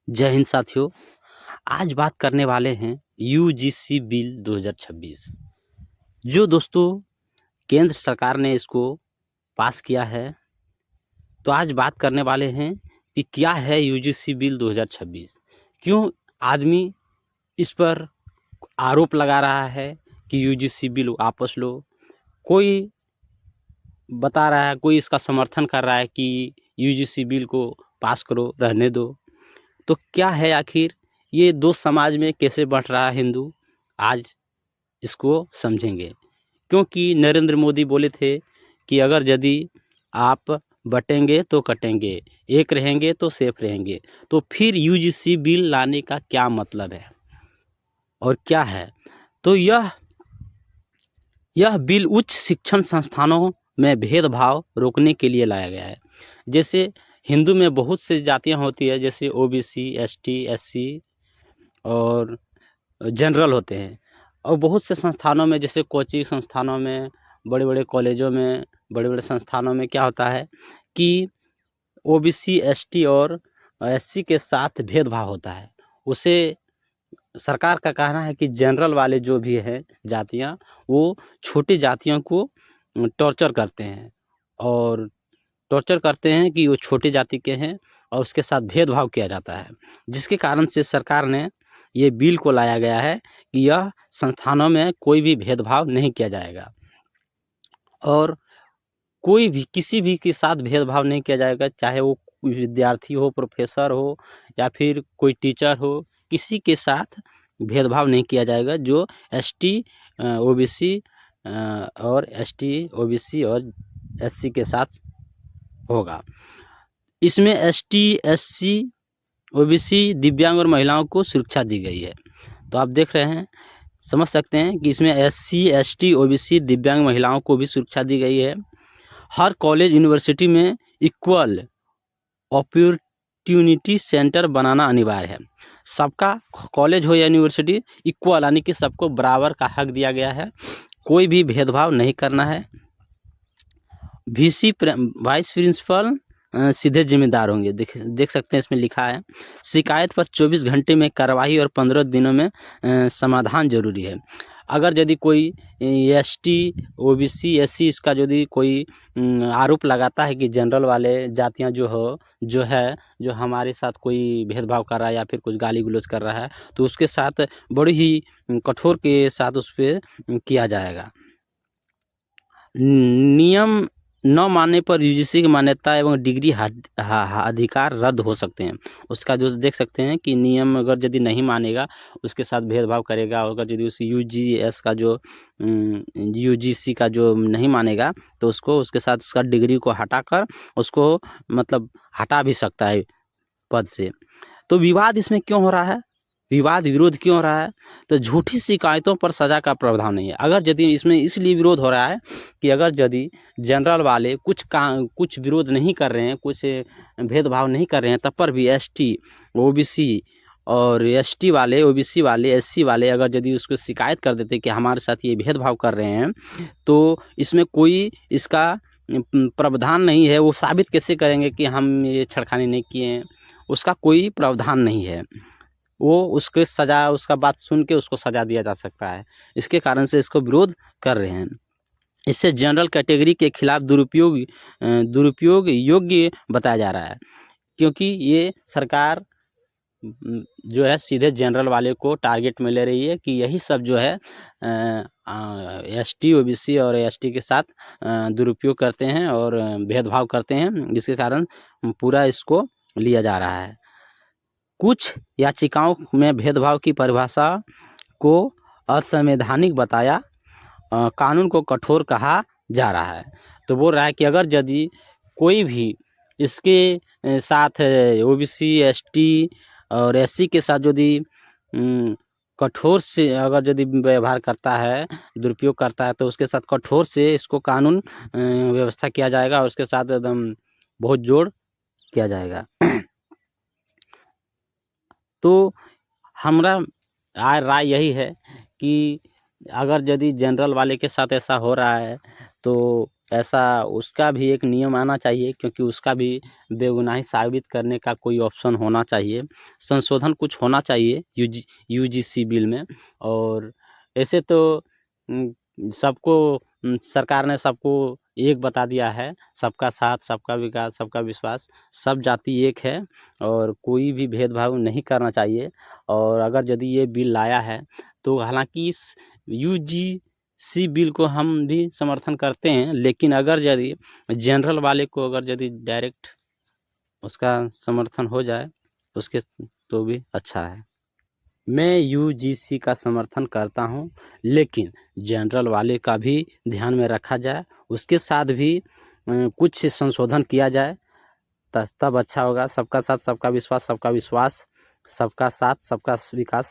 जय हिंद साथियों। आज बात करने वाले हैं यूजीसी बिल 2026 जो दोस्तों केंद्र सरकार ने इसको पास किया है। तो आज बात करने वाले हैं कि क्या है यूजीसी बिल 2026, क्यों आदमी इस पर आरोप लगा रहा है कि यूजीसी बिल वापस लो। कोई बता रहा है, कोई इसका समर्थन कर रहा है कि यूजीसी बिल को पास करो, रहने दो। तो क्या है आखिर ये दो समाज में कैसे बंट रहा है हिंदू, आज इसको समझेंगे। क्योंकि नरेंद्र मोदी बोले थे कि अगर यदि आप बटेंगे तो कटेंगे, एक रहेंगे तो सेफ रहेंगे। तो फिर यूजीसी बिल लाने का क्या मतलब है और क्या है? तो यह बिल उच्च शिक्षण संस्थानों में भेदभाव रोकने के लिए लाया गया है। जैसे हिंदू में बहुत सी जातियां होती है, जैसे ओबीसी, एसटी, एससी और जनरल होते हैं। और बहुत से संस्थानों में, जैसे कोचिंग संस्थानों में, बड़े बड़े कॉलेजों में, बड़े बड़े संस्थानों में क्या होता है कि ओबीसी, एसटी और एससी के साथ भेदभाव होता है। उसे सरकार का कहना है कि जनरल वाले जो भी हैं जातियां, वो छोटी जातियों को टॉर्चर करते हैं और टॉर्चर करते हैं कि वो छोटी जाति के हैं और उसके साथ भेदभाव किया जाता है। जिसके कारण से सरकार ने ये बिल को लाया गया है कि यह संस्थानों में कोई भी भेदभाव नहीं किया जाएगा और कोई भी किसी भी के साथ भेदभाव नहीं किया जाएगा, चाहे वो विद्यार्थी हो, प्रोफेसर हो या फिर कोई टीचर हो। किसी के साथ भेदभाव नहीं किया जाएगा जो एसटी, ओबीसी और एसटी, ओबीसी और एससी के साथ होगा। इसमें एसटी, एससी, ओबीसी, दिव्यांग और महिलाओं को सुरक्षा दी गई है। तो आप देख रहे हैं, समझ सकते हैं कि इसमें एससी, एसटी, ओबीसी, दिव्यांग महिलाओं को भी सुरक्षा दी गई है। हर कॉलेज यूनिवर्सिटी में इक्वल अपॉर्चुनिटी सेंटर बनाना अनिवार्य है। सबका कॉलेज हो या यूनिवर्सिटी, इक्वल यानी कि सबको बराबर का हक दिया गया है, कोई भी भेदभाव नहीं करना है। वीसी वाइस प्रिंसिपल सीधे जिम्मेदार होंगे। देख सकते हैं इसमें लिखा है शिकायत पर 24 घंटे में कार्रवाई और 15 दिनों में समाधान जरूरी है। अगर यदि कोई एसटी, ओबीसी, एससी इसका यदि कोई आरोप लगाता है कि जनरल वाले जातियां जो हमारे साथ कोई भेदभाव कर रहा है या फिर कुछ गाली गलौज कर रहा है, तो उसके साथ बड़ी ही कठोर के साथ उस पर किया जाएगा। नियम न मानने पर यूजीसी की मान्यता एवं डिग्री अधिकार रद्द हो सकते हैं। उसका जो देख सकते हैं कि नियम अगर यदि नहीं मानेगा, उसके साथ भेदभाव करेगा, अगर यदि उस यूजीएस का जो यूजीसी का जो नहीं मानेगा, तो उसको उसके साथ उसका डिग्री को हटाकर उसको मतलब हटा भी सकता है पद से। तो विवाद इसमें क्यों हो रहा है, विवाद विरोध क्यों हो रहा है? तो झूठी शिकायतों पर सजा का प्रावधान नहीं है। अगर यदि इसमें इसलिए विरोध हो रहा है कि अगर यदि जनरल वाले कुछ विरोध नहीं कर रहे हैं, कुछ भेदभाव नहीं कर रहे हैं, तब पर भी एसटी, ओबीसी और एसटी वाले, ओबीसी वाले, एससी वाले अगर यदि उसको शिकायत कर देते कि हमारे साथ ये भेदभाव कर रहे हैं, तो इसमें कोई इसका प्रावधान नहीं है। वो साबित कैसे करेंगे कि हम ये छेड़खानी नहीं किए हैं? उसका कोई प्रावधान नहीं है। वो उसके सजा, उसका बात सुन के उसको सजा दिया जा सकता है। इसके कारण से इसको विरोध कर रहे हैं। इससे जनरल कैटेगरी के खिलाफ दुरुपयोग योग्य बताया जा रहा है, क्योंकि ये सरकार जो है सीधे जनरल वाले को टारगेट में ले रही है कि यही सब जो है एसटी, ओबीसी और एसटी के साथ दुरुपयोग करते हैं और भेदभाव करते हैं, जिसके कारण पूरा इसको लिया जा रहा है। कुछ याचिकाओं में भेदभाव की परिभाषा को असंवैधानिक बताया कानून को कठोर कहा जा रहा है। तो बोल रहा है कि अगर यदि कोई भी इसके साथ ओबीसी, एसटी और एससी के साथ यदि कठोर से अगर यदि व्यवहार करता है, दुरुपयोग करता है, तो उसके साथ कठोर से इसको कानून व्यवस्था किया जाएगा और उसके साथ एकदम बहुत जोर किया जाएगा। तो हमारा राय यही है कि अगर यदि जनरल वाले के साथ ऐसा हो रहा है, तो ऐसा उसका भी एक नियम आना चाहिए, क्योंकि उसका भी बेगुनाही साबित करने का कोई ऑप्शन होना चाहिए। संशोधन कुछ होना चाहिए यूजीसी बिल में। और ऐसे तो सबको सरकार ने सबको एक बता दिया है, सबका साथ, सबका विकास, सबका विश्वास, सब जाति एक है और कोई भी भेदभाव नहीं करना चाहिए। और अगर यदि ये बिल लाया है तो हालांकि इस यूजीसी बिल को हम भी समर्थन करते हैं, लेकिन अगर यदि जनरल वाले को अगर यदि डायरेक्ट उसका समर्थन हो जाए उसके तो भी अच्छा है। मैं यूजीसी का समर्थन करता हूं, लेकिन जनरल वाले का भी ध्यान में रखा जाए, उसके साथ भी कुछ संशोधन किया जाए, तब अच्छा होगा। सबका साथ, सबका विश्वास, सबका विश्वास, सबका साथ, सबका विकास।